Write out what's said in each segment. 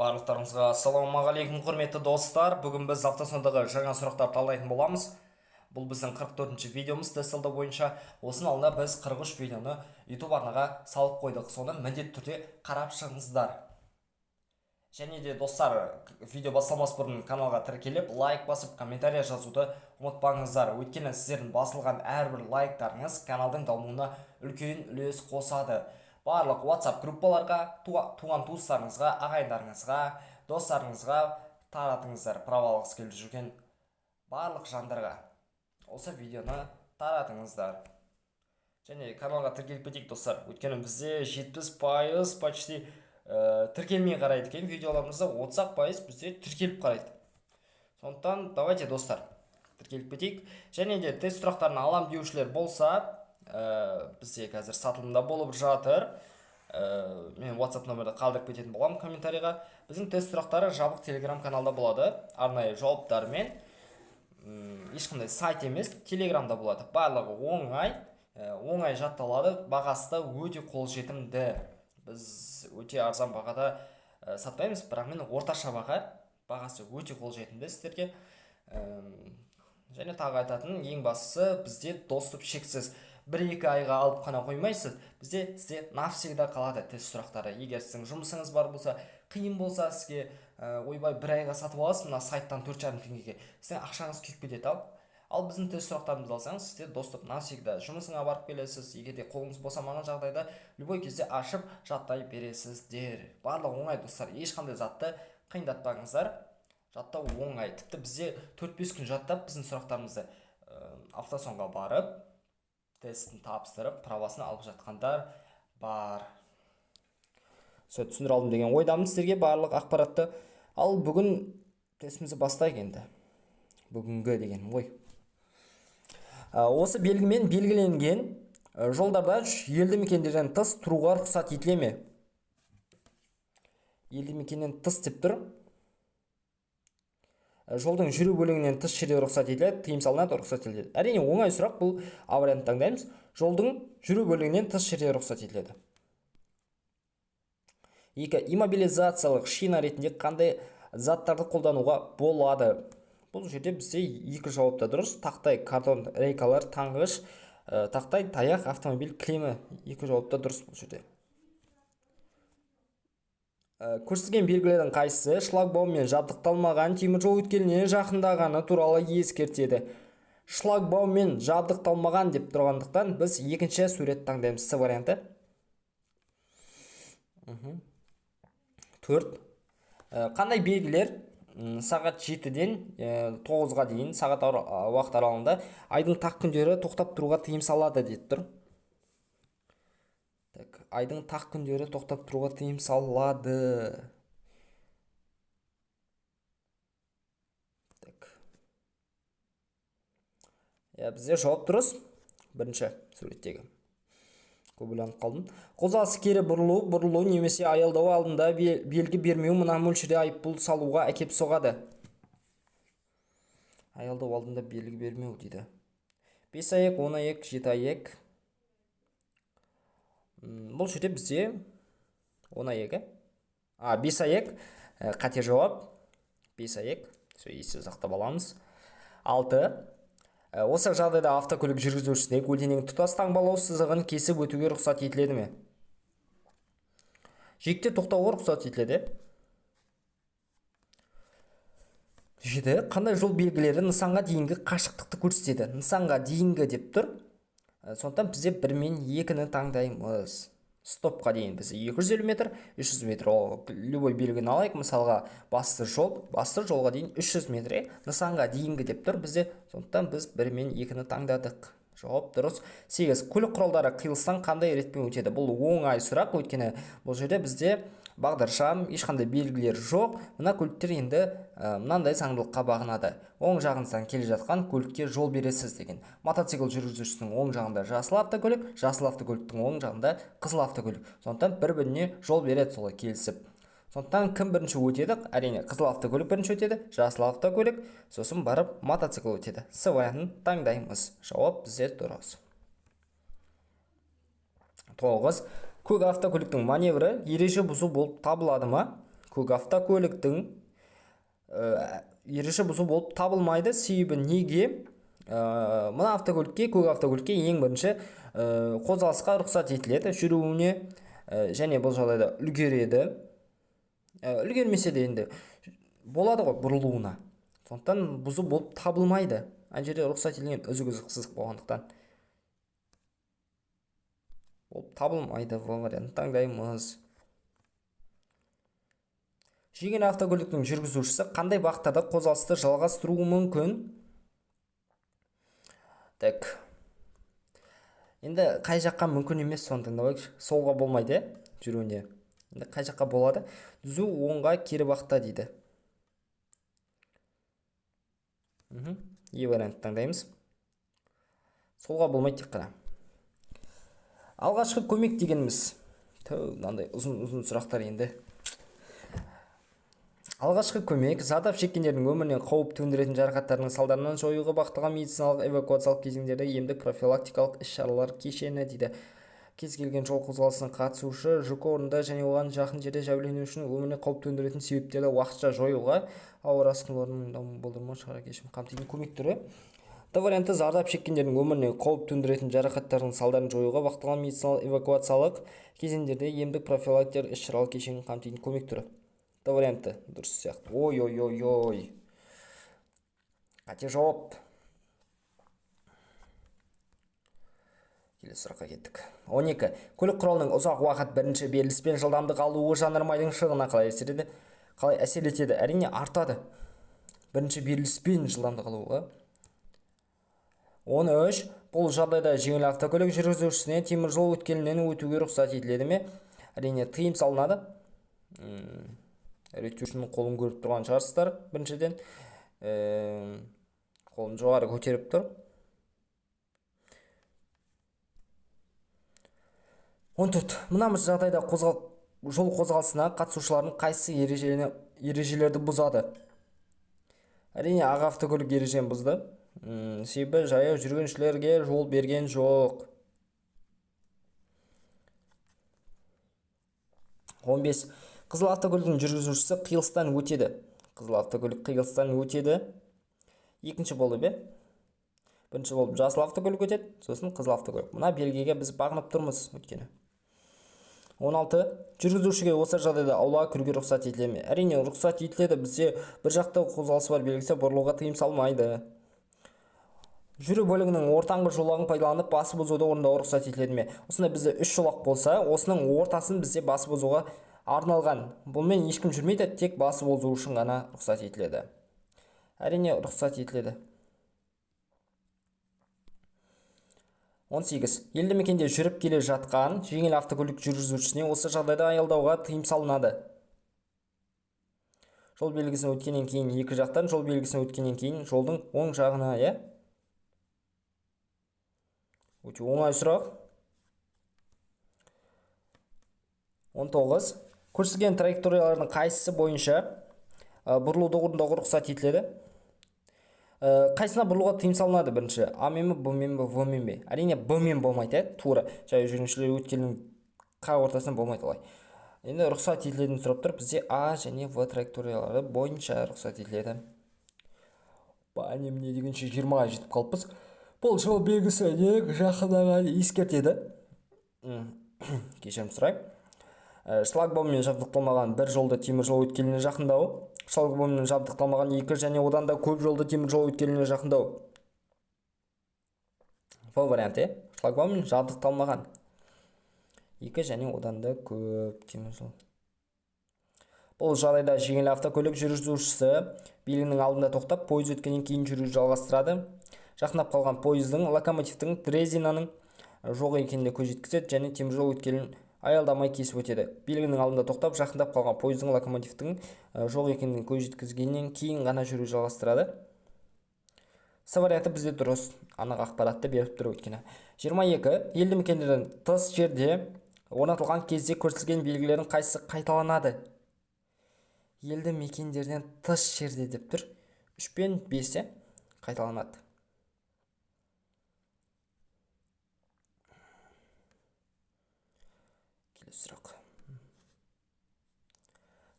Барлықтарыңызға ассалаумағалейкум құрметті достар. Бүгін біз автосондағы жаңа сұрақтар талдайтын боламыз. Бұл біздің 44-ші видеомыз тест алды бойынша. Осының алдында біз 43 видеоны YouTube арнаға салып қойдық. Соны міндетті түрде қарап шығыңыздар. Және де достар, видео басталмас бұрын каналға тіркеліп, лайк басып, комментария жазуды ұмытпаңыздар. Өйткені сіздердің басылған әрбір лайктарыңыз каналдың дамуына үлкен үлес қосады. Барлық WhatsApp группаларға, туған туыстарыңызға, ағайындарыңызға, достарыңызға таратыңыздар. Правалғысы келіп жүрген барлық жандарға осы видеоны таратыңыздар. Және каналға тіркеліп кетейік достар. Өйткені бізде 70% почти тіркелмей қарайды екен видеоларымызда, 30% бізде тіркеліп қарайды. Сондықтан давайте достар тіркеліп кетейік. Және де тест сұрақтарын алам деушілер болса, бізде қазір сатылымда болып жатыр. Мен WhatsApp нөмірді қалдырып кететін боламын комментарийға. Біздің тест сұрақтары жабық Telegram каналда болады. Арнайы жауаптармен, ешқандай сайт емес, Telegramда болады. Барлығы оңай жатталады. Бағасы да өте қолжетімді. Біз өте арзан бағада сатпаймыз, бірақ мен орташа бағасы өте қолжетімді сіздерге. Және тағы айтатын ең бастысы, бізде доступ шексіз. 1-2 айға алып қана қоймайсыз, сізде навсегда қалады тест сұрақтары. Егер сіздің жұмысыңыз бар болса, қиын болса, сізге ойбай 1 айға сатып аласыз мына сайттан 4,5 теңгеге, сіздің ақшаңыз кетіп кетеді. Ал біздің тест сұрақтарымызды алсаңыз, сізде доступ навсегда. Жұмысыңа барып келесіз, егер де қолыңыз босамаған жағдайда любой кезде ашып жаттай бересіздер. Барлығы оңай достар, ешқандай затты қиындатпаңыздар. Жаттау оңай. Тіпті бізде 4-5 күн жаттап, біздің сұрақтарымызды автосонға барып, тестін тапсырып, правасын алып жатқандар бар. Түсіндіре алдым деген ойдамын сіздерге барлық ақпаратты. Ал бүгін тестімізді бастайық енді. Бүгінгі деген ой. Осы белгімен белгіленген жолдарда елді мекендерден тыс тұруға рұқсат етіле ме? Елді мекеннен тыс деп тұр. Жолдың жүру бөлігінен тыс жерде рұқсат етіледі, тыйым салынады, рұқсат етіледі. Әрине оңай сұрақ, бұл А вариантын таңдаймыз. Жолдың жүру бөлігінен тыс жерде рұқсат етіледі. 2. Иммобилизациялық шина ретінде қандай заттарды қолдануға болады? Бұл жерде бізде 2 жауапта дұрыс. Тақтай, картон, рейкалар, таңғыш, тақтай, таяқ, автомобиль кілемі. 2 жауапта дұрыс бұл жерде. Көрсетілген белгілердің қайсысы шлагбауммен жабдықталмаған теміржол өткеліне жақындағаны туралы ескертеді. Шлагбауммен жабдықталмаған деп тұрғандықтан біз екінші сурет таңдаймыз. С варианты. 4. Қандай белгілер сағат 7-ден 9-ға дейін сағат уақыт аралығында айдың тақ күндері тоқтап тұруға тыйым салады деп тұр. Айдың тақ күндері тоқтап тұруға тыйым салады. Бізде жауап дұрыс. Бірінші суреттегі. Көбіланып қалдым. Қозғалысы кері бұрылу немесе аялдау алдында белгі бермеу мына мөлшерде айыппұл салуға әкеп соғады. Аялдау алдында белгі бермеу дейді. 5 аяқ, 10 аяқ, 7 аяқ. Бұл жерде бізде 10 аяқ. 5 аяқ. Қате жауап. 5 аяқ. Есте сақтап аламыз. 6. Осы жағдайда автокөлік жүргізушісіне көлденең тұтас таңбалау сызығын кесіп өтуге рұқсат етіледі ме? Жиекте тоқтауға рұқсат етіледі. 7. Қандай жол белгілері нысанға дейінгі қашықтықты көрсетеді? Нысанға дейінгі деп тұр. Сондықтан бізде 1 мен 2-ні таңдаймыз. Стопқа дейін бізде 250 метр, 300 метр. Любой белгіні алайық. Мысалға басты жолға дейін 300 метр. Нысанға дейінгі деп тұр бізде. Сондықтан біз 1 мен 2-ні таңдадық. Жауап дұрыс. 8. Көлік құралдары қиылыстан қандай ретпен өтеді? Бұл оңай сұрақ, өйткені бұл жерде бізде бағдаршам, ешқандай белгілер жоқ. Мына көліктер енді мынандай заңдылыққа бағынады. Оң жағыңыздан келе жатқан көлікке жол бересіз деген. Мотоцикл жүргізушісінің оң жағында жасыл автокөлік, жасыл автокөліктің оң жағында қызыл автокөлік. Сондықтан бір-біріне жол береді солай келісіп. Сондықтан кім бірінші өтеді? Әрине қызыл автокөлік бірінші өтеді, жасыл автокөлік, сосын барып мотоцикл өтеді. С вариантын таңдаймыз. Жауап бізде дұрыс. 9. Көк автокөліктің маневрі ереже бұзу болып табылады ма? көк автокөліктің ереже бұзу болып табылмайды. Себебі неге? Мына автокөлікке, көк автокөлікке ең бірінші қозғалысқа рұқсат етіледі, жүруіне, және бұл жағдайда үлгереді. Үлгермесе де енді болады ғой бұрылуына. Сондықтан бұзу болып табылмайды. Ана жерде рұқсат етілген үзік сызық болғандықтан болып табылмайды. бұл вариантты таңдаймыз. Жеңіл автокөліктің жүргізушісі қандай бағыттарда қозғалысты жалғастыруы мүмкін? Так. Енді қай жаққа мүмкін емес, соны таңдайық. Солға болмайды, жүруіне. Енді қай жаққа болады? Түзу оңға кері бағытта дейді. Е вариантты таңдаймыз. Солға болмайды тек қана. Алғашқы көмек дегеніміз. Мынандай ұзын сұрақтар енді. Алғашқы көмек зардап шеккендердің өміріне қауіп төндіретін жарақаттарының салдарынан жоюға бағытталған медициналық эвакуациялық кезеңдерде емдік профилактикалық іс-шаралар кешені дейді. Кез келген жол қозғалысына қатысушы жүк орнында және оған жақын жерде жәбірленушінің өміріне қауіп төндіретін себептерді уақытша жоюға ауыр асқынулардың дамуын болдырмау шара кешімін қамтитын көмек түрі. Варианты зардап шеккендердің өміріне қауіп төндіретін жарақаттардың салдарын жоюға бағытталған медициналық эвакуациялық кезеңдерде емдік профилактикалық іс-шаралар кешенін қамтитын көмек түрі. Варианты дұрыс сияқты. Ой. Қате жауап. Келесі сұраққа кеттік. 12. Көлік құралының ұзақ уақыт бірінші беріліспен жылдамдық алуы жанармайдың шығынына қалай әсер етеді? Әрине артады. Бірінші беріліспен жылдамдық алуы. 13. Бұл жағдайда жеңіл автокөлік жүргізушісіне теміржол өткелінен өтуге рұқсат етіледі ме? Әрине тыйым салынады. Реттеушінің қолын көріп тұрған шығарсыздар. Біріншіден қолын жоғары көтеріп тұр. 14. Мынамыз жағдайда жол қозғалысына қатысушылардың қайсы ережелерді бұзады? Әрине аға автокөлік ережені бұзды. Себебі жаяу жүргіншілерге жол берген жоқ. 15. Қызыл автокөліктің жүргізушісі қиылыстан өтеді. Қызыл автокөлік қиылыстан өтеді. Екінші болып бірінші болып жасыл автокөлік өтеді, сосын қызыл автокөлік. Мына белгіге біз бағынып тұрмыз өткені. 16. Жүргізушіге осы жағдайда аулаға кіруге рұқсат етіледі ме? Әрине рұқсат етіледі. Бізде бір жақты қозғалысы бар белгісі бұрылуға тыйым салмайды. Жүру бөлігінің ортаңғы жолағын пайдаланып басып бұзуды орындауға рұқсат етіледі ме? Осында бізде 3 жолақ болса, осының ортасын бізде басып бұзуға арналған. Бұлмен ешкім жүрмейді, тек басып бұзу үшін ғана рұқсат етіледі. Әрине рұқсат етіледі. 18. Елді мекенде жүріп келе жатқан жеңіл автокөлік жүргізушісіне осы жағдайда аялдауға тыйым салынады. Жол белгісін өткеннен кейін екі жақтан, жол белгісін өткеннен кейін жолдың оң жағына, Өте оңай сұрақ. 19. Көрсетілген траекториялардың қайсысы бойынша бұрылуды орындауға рұқсат етіледі? Қайсына бұрылуға тыйым салынады бірінші? А-мен бе, Б-мен бе, В-мен бе? Әрине Б-мен болмайды, тура жаяу жүргіншілер өткелінің қақ ортасынан болмайды олай. Енді рұқсат етілетін сұрап тұр, бізде А және В траекториялары бойынша рұқсат етіледі. Міне дегенше 20-ға жетіп қалыппыз. Бұл жол белгісі жақындағанды ескертеді. Кешірім сұрайым. Шлагбауммен жабдықталмаған бір жолды теміржол өткеліне жақындау. Шлагбауммен жабдықталмаған екі және одан да көп жолды теміржол өткеліне жақындау. Бұл вариант, шлагбауммен жабдықталмаған екі және одан да көп теміржол. Бұл жағдайда жеңіл автокөлік жүргізушісі белгінің алдында тоқтап, пойыз өткеннен кейін жүру жалғастырады. Жақындап қалған пойыздың локомотивтің дрезинаның жоқ екеніне көз жеткізеді және теміржол өткелін аялдамай кесіп өтеді. Белгінің алдында тоқтап, жақындап қалған пойыздың локомотивтің жоқ екеніне көз жеткізгеннен кейін ғана жүру жалғастырады. С варианты бізде дұрыс, анық ақпаратты беріп тұр өткені. 22. Елді мекендерден тыс жерде орнатылған кезде көрсетілген белгілердің қайсысы қайталанады? Елді мекендерден тыс жерде деп тұр. 3 пен 5 қайталанады. Сұрақ.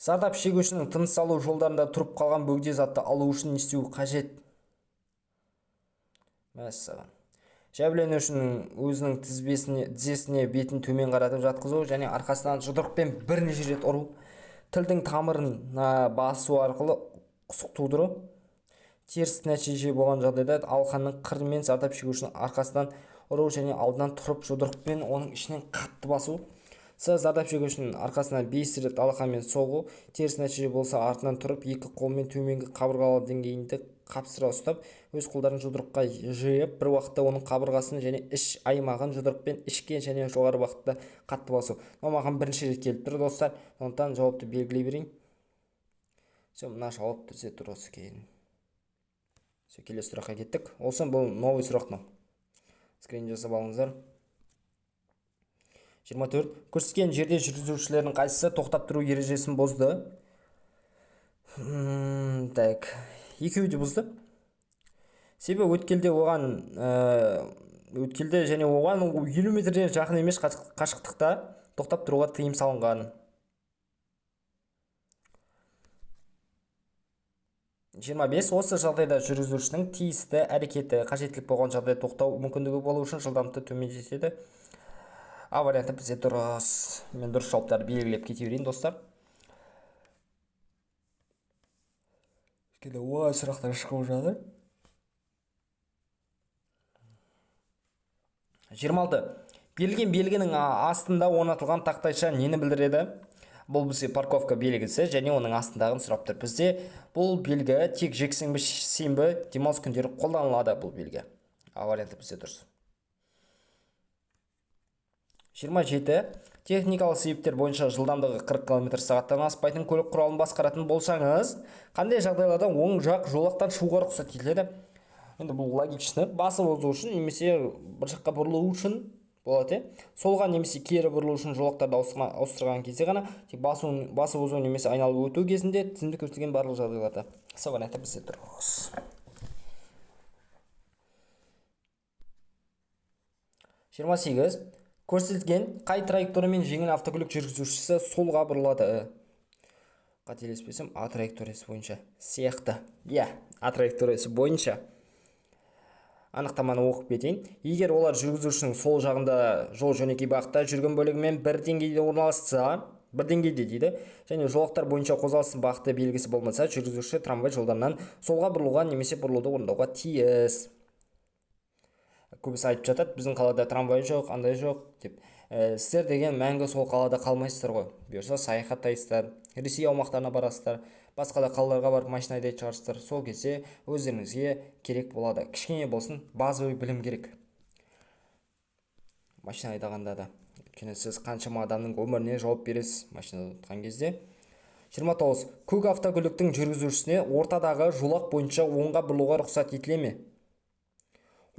Зардап шегушінің тыныс алу жолдарында тұрып қалған бөгде затты алу үшін не істеу қажет? Мәссаған. Жәбірленушінің өзінің тізесіне бетін төмен қаратып жатқызу және арқасынан жұдырықпен бірнеше рет ұру, тілдің тамырына басу арқылы құсық тудыру. Теріс нәтиже болған жағдайда алақанның қырымен зардап шегушінің арқасынан ұру және алдынан тұрып жұдырықпен оның ішінен қатты басу. Зардап шегушінің арқасынан 5 рет алақанмен соғу. Теріс нәтиже болса артынан тұрып екі қолмен төменгі қабырғалы деңгейінде қапсыра ұстап, өз қолдарын жұдырыққа жиып, бір уақытта оның қабырғасын және іш аймағын жұдырықпен ішке және жоғары уақытта қатты басу. Маған бірінші рет келіп тұр, достар. Сондықтан жауапты белгілей берейін. Мына жауап бізде дұрыс екен. Келесі сұраққа кеттік. Олсын бұл новый сұрақ. Скрин жасап алыңыздар. 24. Көрсеткен жерде жүргізушілердің қайсысы тоқтап тұру ережесін бұзды? Так, екеуі де бұзды. Себебі өткелде және оған 50 метрден жақын емес қашықтықта тоқтап тұруға тыйым салынған. 25. Осы жағдайда жүргізушінің тиісті әрекеті қажеттілік болған жағдайда тоқтау мүмкіндігі болу үшін жылдамдықты төмендетеді. Варианты бізде дұрыс. Мен дұрыс жауаптарды белгілеп кете берейін, достар. Сұрақтар шығып жатыр. 26. Берілген белгінің астында орнатылған тақтайша нені білдіреді? Бұл бізде парковка белгісі және оның астындағын сұрап тұр. Бізде бұл белгі тек жексенбі, сенбі, демалыс күндері қолданылады бұл белгі. Варианты бізде дұрыс. 27. Техникалық себептер бойынша жылдамдығы 40 км/сағаттан аспайтын көлік құралын басқаратын болсаңыз, қандай жағдайларда оң жақ жолақтан шығуға рұқсат етіледі? Енді бұл логичны. Басып озу үшін немесе бір жаққа бұрылу үшін болады. Солға немесе кері бұрылу үшін жолақтарды ауыстырған кезде ғана, тек басып озу немесе айналып өту кезінде тізімде көрсетілген барлық жағдайларда. Варианты бізде дұрыс. 28. Көрсетілген қай траекториямен жеңіл автокөлік жүргізушісі солға бұрылады? Қателеспесем, А траекториясы бойынша сияқты. А траекториясы бойынша. Анықтаманы оқып кетейін. Егер олар жүргізушінің сол жағында жол жөнекей бағытта жүрген бөлігімен бір деңгейде орналасса, бір деңгейде дейді, және жолақтар бойынша қозғалыстың бағыты белгісі болмаса, жүргізуші трамвай жолдарынан солға бұрылуға немесе бұрылуды орындауға тиіс. Көбісі айтып жатады, біздің қалада трамвай жоқ, андай жоқ деп. Сіздер деген мәңгі сол қалада қалмайсыздар ғой. Бұйырса саяхаттайсыздар, Ресей аумақтарына барасыздар, басқа да қалаларға барып машина айдайтын шығарсыздар. Сол кезде өздеріңізге керек болады. Кішкене болсын, базовый білім керек. Машина айдағанда да. Өйткені сіз қаншама адамның өміріне жауап бересіз машинада отырған кезде. 29. Көк автокөліктің жүргізушісіне ортадағы жолақ бойынша оңға бұрылуға рұқсат етіле ме?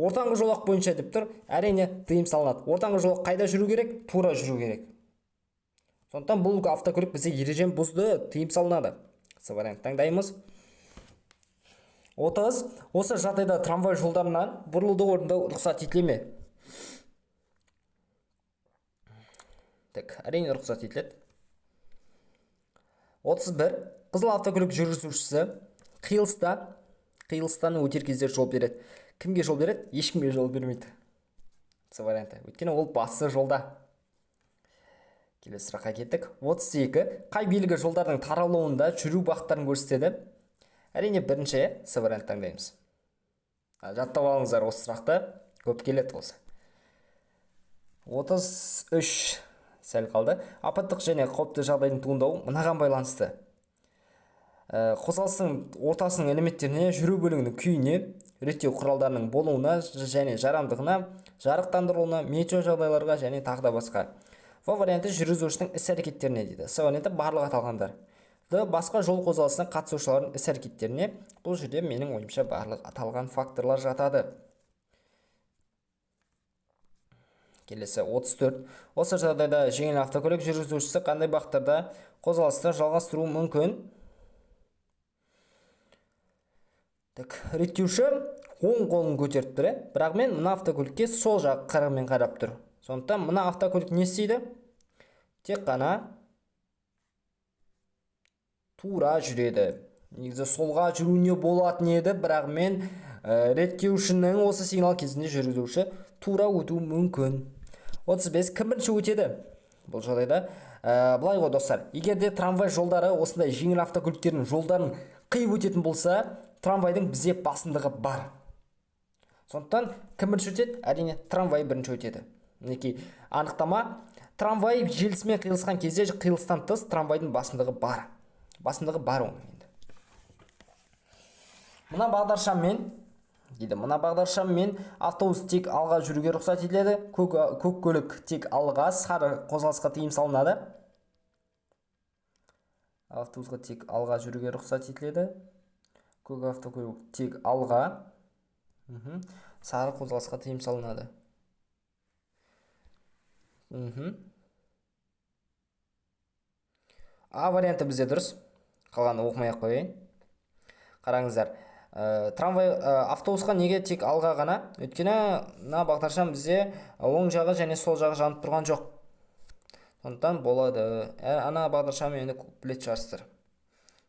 Ортаңғы жолақ бойынша деп тұр, әрине тыйым салынады. Ортаңғы жолақ қайда жүру керек? Тура жүру керек. Сондықтан бұл автокөлік бізде ережені бұзды, тыйым салынады. Вариант таңдаймыз. 30. Осы жағдайда трамвай жолдарынан бұрылуды орындау рұқсат етіле ме? Әрине рұқсат етіледі. 31. Қызыл автокөлік жүргізушісі қиылыстан өтер кезде жол береді. Кімге жол береді? Ешкімге жол бермейді. Варианты. Өйткені ол басты жолда. Келесі сұраққа кеттік. 32. Қай белгі жолдардың таралуында жүру бағыттарын көрсетеді? Әрине бірінші вариант таңдаймыз. Жаттап алыңыздар осы сұрақты. Көп келеді осы. 33. Сәл қалды. Апаттық және қауіпті жағдайдың туындауы мынаған байланысты. Қозғалыстың ортасының элементтеріне, жүру бөлігінің күйіне, реттеу құралдарының болуына және жарамдығына, жарықтандырылуына, метео жағдайларға және тағы да басқа. Варианты жүргізушінің іс-әрекеттеріне дейді. Варианты барлық аталғандар. Басқа жол қозғалысына қатысушылардың іс-әрекеттеріне, бұл жерде менің ойымша барлық аталған факторлар жатады. Келесі 34. Осы жағдайда жеңіл автокөлік жүргізушісі қандай бағыттарда қозғалысты жалғастыру мүмкін? Реттеуші оң қолын көтеріп тұр, бірақ мен мына автокөлікке сол жақ қырымен қарап тұр. Сондықтан мына автокөлік не істейді? Тек қана тура жүреді. Негізі солға жүруіне болатын еді, бірақ мен реттеушінің осы сигнал кезінде жүргізуші тура өтуі мүмкін. 35 кім бірінші өтеді? Бұл жағдайда былай ғой достар, егер де трамвай жолдары осындай жеңіл автокөліктердің жолдарын қиып өтетін болса, трамвайдың бізде басымдығы бар. Сондықтан кім бірінші өтеді? Әрине трамвай бірінші өтеді. Мінекей анықтама, трамвай желісімен қиылысқан кезде қиылыстан тыс трамвайдың басымдығы бар. Басымдығы бар оның енді. Мына бағдаршаммен автобус тек алға жүруге рұқсат етіледі. Көк көлік тек алға, сары қозғалысқа тыйым салынады. Автобусқа тек алға жүруге рұқсат етіледі. Көк автокөлік тек алға, сары қозғалысқа тыйым салынады. А варианты бізде дұрыс. Қалғаны оқымай-ақ қояйын. Қараңыздар. Автобусқа неге тек алға ғана? Өйткені мына бағдаршам бізде оң жағы және сол жағы жанып тұрған жоқ. Сондықтан болады. Ана бағдаршам енді білетін шығарсыздар.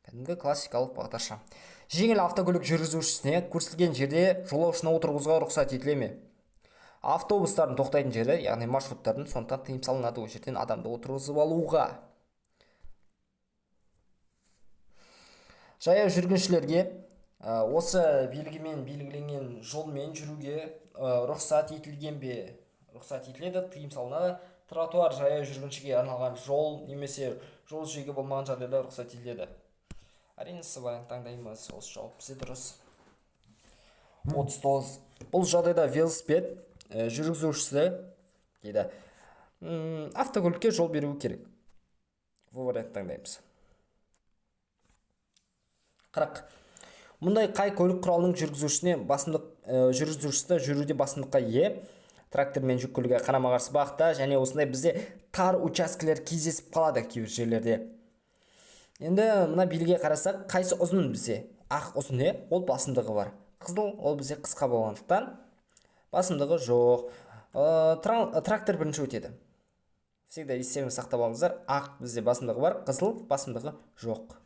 Кәдімгі классикалық бағдаршам. Жеңіл автокөлік жүргізушісіне көрсетілген жерде жолаушыны отырғызуға рұқсат етіле ме? Автобустардың тоқтайтын жері, яғни маршруттардың, сондықтан тыйым салынады ол жерден адамды отырғызып алуға. Жаяу жүргіншілерге осы белгімен белгіленген жолмен жүруге рұқсат етілген бе? Рұқсат етіледі, тыйым салынады. Тротуар жаяу жүргіншіге арналған жол немесе жол жиегі болмаған жағдайда рұқсат етіледі. Әрине сіз вариант таңдаймыз, осы жауап бізде дұрыс. 39. Бұл жағдайда велосипед жүргізушісі дейді, автокөлікке жол беруі керек. Бұл вариант таңдаймыз. 40. Мұндай қай көлік құралының жүргізушісі жүруде басымдыққа ие? Трактор мен жүк көлігі қарама-қарсы бағытта, және осындай бізде тар учаскелер кездесіп қалады кейбір жерлерде. Енді мына белгіге қарасақ, қайсы ұзын бізде? Ақ ұзын, ол басымдығы бар. Қызыл ол бізде қысқа болғандықтан басымдығы жоқ. Трактор бірінші өтеді. Всегда естеріңізде сақтап алыңыздар. Ақ бізде басымдығы бар, қызыл басымдығы жоқ.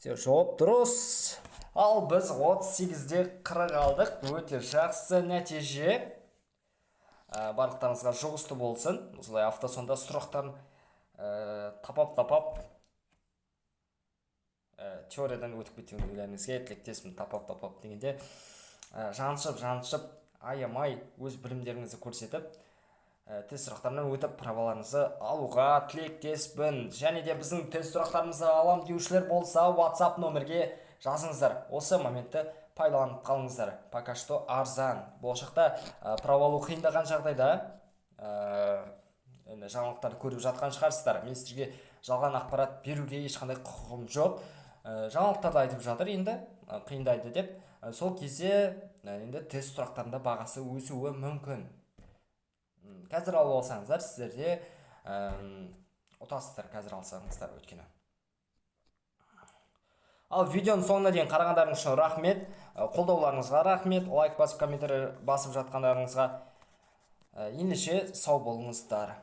Жауап дұрыс. Ал біз 38-де 40 алдық. Өте жақсы нәтиже. Барлықтарыңызға жұғысты болсын. Осылай автосонда сұрақтарын тапап теориядан өтіп кеткендеріңізге тілектеспін. Тапап дегенде жаншып, аямай өз білімдеріңізді көрсетіп, тест сұрақтарынан өтіп праваларыңызды алуға тілектеспін. Және де біздің тест сұрақтарымызды алам деушілер болса, WhatsApp номерге жазыңыздар. Осы моментті пайдаланып қалыңыздар. Пока что арзан. Болашақта правалу қиындаған жағдайда жаңалықтарды көріп жатқан шығарсыздар. Мен сізге жалған ақпарат беруге ешқандай құқығым жоқ. Жаңалықтарды айтып жатыр енді, қиындайды деп. Сол кезде енді тест сұрақтарында бағасы өсуі мүмкін. Қазір алып алсаңыздар, сіздерде ұтасыздар, қазір алсаңыздар өткені. Ал видеоның соңына дейін қарағандарыңыз үшін рахмет. Қолдауларыңызға рахмет. Лайк басып, комментарий басып жатқандарыңызға ендеше сау болыңыздар.